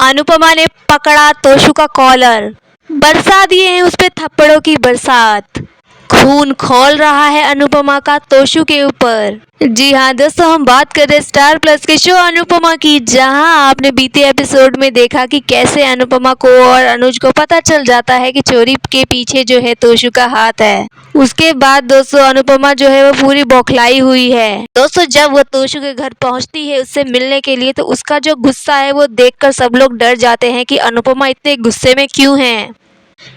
अनुपमा ने पकड़ा तोशु का कॉलर, बरसा दिए हैं उस पे थप्पड़ों की बरसात। खून खौल रहा है अनुपमा का तोशु के ऊपर। जी हाँ दोस्तों, हम बात कर रहे हैं स्टार प्लस के शो अनुपमा की, जहां आपने बीते एपिसोड में देखा कि कैसे अनुपमा को और अनुज को पता चल जाता है कि चोरी के पीछे जो है तोशु का हाथ है। उसके बाद दोस्तों अनुपमा जो है वो पूरी बौखलाई हुई है। दोस्तों जब वो तोशु के घर पहुंचती है उससे मिलने के लिए, तो उसका जो गुस्सा है वो देखकर सब लोग डर जाते हैं कि अनुपमा इतने गुस्से में क्यों है।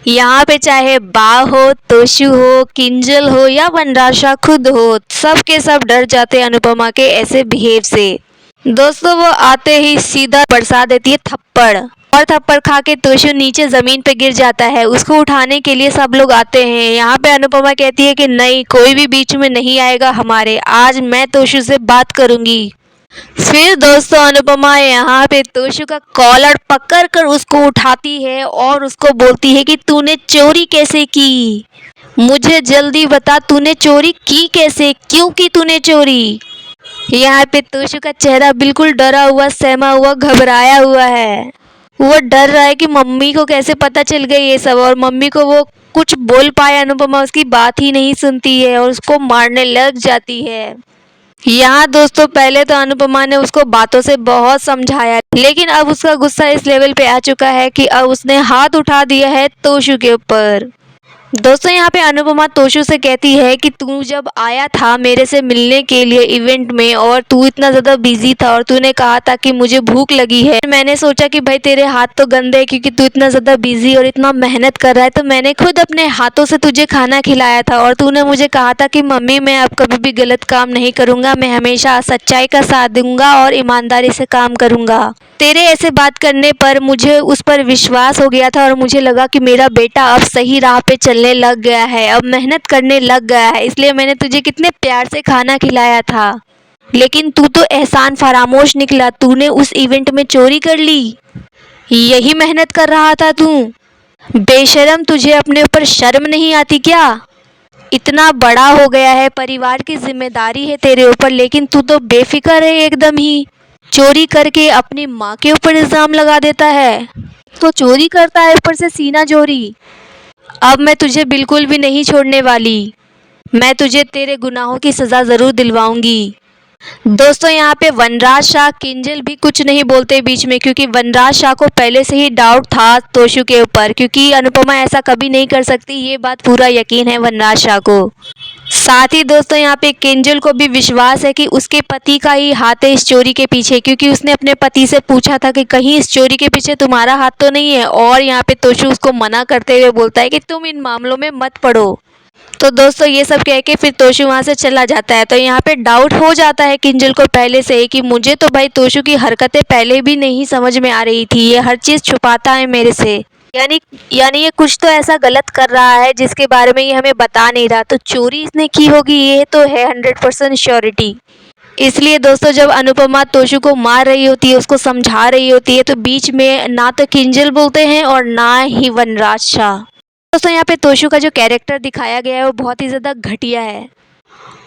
यहाँ पे चाहे बा हो, तोशु हो, किंजल हो या वनराशा खुद हो, सब के सब डर जाते हैं अनुपमा के ऐसे बिहेव से। दोस्तों वो आते ही सीधा बरसा देती है थप्पड़, और थप्पड़ खा के तोशु नीचे जमीन पे गिर जाता है। उसको उठाने के लिए सब लोग आते हैं। यहाँ पे अनुपमा कहती है कि नहीं, कोई भी बीच में नहीं आएगा हमारे, आज मैं तोशु से बात करूंगी। फिर दोस्तों अनुपमा यहाँ पे तोशु का कॉलर पकड़ कर उसको उठाती है और उसको बोलती है कि तूने चोरी कैसे की, मुझे जल्दी बता, तूने चोरी की कैसे, क्यों की तूने चोरी। यहाँ पे तोशु का चेहरा बिल्कुल डरा हुआ, सहमा हुआ, घबराया हुआ है। वो डर रहा है कि मम्मी को कैसे पता चल गई ये सब, और मम्मी को वो कुछ बोल पाए अनुपमा उसकी बात ही नहीं सुनती है और उसको मारने लग जाती है। यहाँ दोस्तों पहले तो अनुपमा ने उसको बातों से बहुत समझाया, लेकिन अब उसका गुस्सा इस लेवल पे आ चुका है कि अब उसने हाथ उठा दिया है तोशु के ऊपर। दोस्तों यहाँ पे अनुपमा तोशु से कहती है कि तू जब आया था मेरे से मिलने के लिए इवेंट में, और तू इतना ज़्यादा बिजी था और तूने कहा था कि मुझे भूख लगी है, मैंने सोचा कि भाई तेरे हाथ तो गंदे हैं क्योंकि तू इतना ज़्यादा बिजी और इतना मेहनत कर रहा है, तो मैंने खुद अपने हाथों से तुझे खाना खिलाया था। और तूने मुझे कहा था कि मम्मी मैं अब कभी भी गलत काम नहीं करूँगा, मैं हमेशा सच्चाई का साथ दूंगा और ईमानदारी से काम करूँगा। तेरे ऐसे बात करने पर मुझे उस पर विश्वास हो गया था और मुझे लगा कि मेरा बेटा अब सही राह पे चलने लग गया है, अब मेहनत करने लग गया है, इसलिए मैंने तुझे कितने प्यार से खाना खिलाया था। लेकिन तू तो एहसान फरामोश निकला, तूने उस इवेंट में चोरी कर ली, यही मेहनत कर रहा था तू। बेशरम, तुझे अपने ऊपर शर्म नहीं आती क्या? इतना बड़ा हो गया है, परिवार की जिम्मेदारी है तेरे ऊपर, लेकिन तू तो बेफिक्र है एकदम ही। चोरी करके अपनी माँ के ऊपर इल्ज़ाम लगा देता है, तो चोरी करता है ऊपर से सीना चोरी। अब मैं तुझे बिल्कुल भी नहीं छोड़ने वाली, मैं तुझे तेरे गुनाहों की सज़ा ज़रूर दिलवाऊंगी। दोस्तों यहाँ पे वनराज शाह, किंजल भी कुछ नहीं बोलते बीच में, क्योंकि वनराज शाह को पहले से ही डाउट था तोशु के ऊपर, क्योंकि अनुपमा ऐसा कभी नहीं कर सकती, ये बात पूरा यकीन है वनराज शाह को। साथ ही दोस्तों यहाँ पे किंजल को भी विश्वास है कि उसके पति का ही हाथ है इस चोरी के पीछे, क्योंकि उसने अपने पति से पूछा था कि कहीं इस चोरी के पीछे तुम्हारा हाथ तो नहीं है। और यहाँ पे तोशु उसको मना करते हुए बोलता है कि तुम इन मामलों में मत पड़ो। तो दोस्तों ये सब कह के फिर तोशु वहाँ से चला जाता है। तो यहाँ पे डाउट हो जाता है किंजल को पहले से ही कि मुझे तो भाई तोशु की हरकतें पहले भी नहीं समझ में आ रही थी, ये हर चीज़ छुपाता है मेरे से, यानी ये कुछ तो ऐसा गलत कर रहा है जिसके बारे में ये हमें बता नहीं रहा। तो चोरी इसने की होगी, ये तो है 100% श्योरिटी। इसलिए दोस्तों जब अनुपमा तोशु को मार रही होती है, उसको समझा रही होती है, तो बीच में ना तो किंजल बोलते हैं और ना ही वनराज शाह। दोस्तों यहाँ पे तोशु का जो कैरेक्टर दिखाया गया है वो बहुत ही ज़्यादा घटिया है।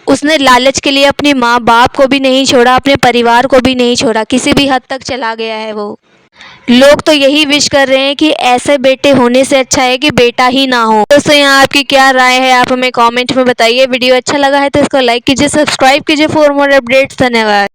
उसने लालच के लिए अपने माँ बाप को भी नहीं छोड़ा, अपने परिवार को भी नहीं छोड़ा, किसी भी हद तक चला गया है वो। लोग तो यही विश कर रहे हैं कि ऐसे बेटे होने से अच्छा है कि बेटा ही ना हो। दोस्तों यहाँ आपकी क्या राय है, आप हमें कमेंट में बताइए। वीडियो अच्छा लगा है तो इसको लाइक कीजिए, सब्सक्राइब कीजिए फॉर मोर अपडेट्स। धन्यवाद।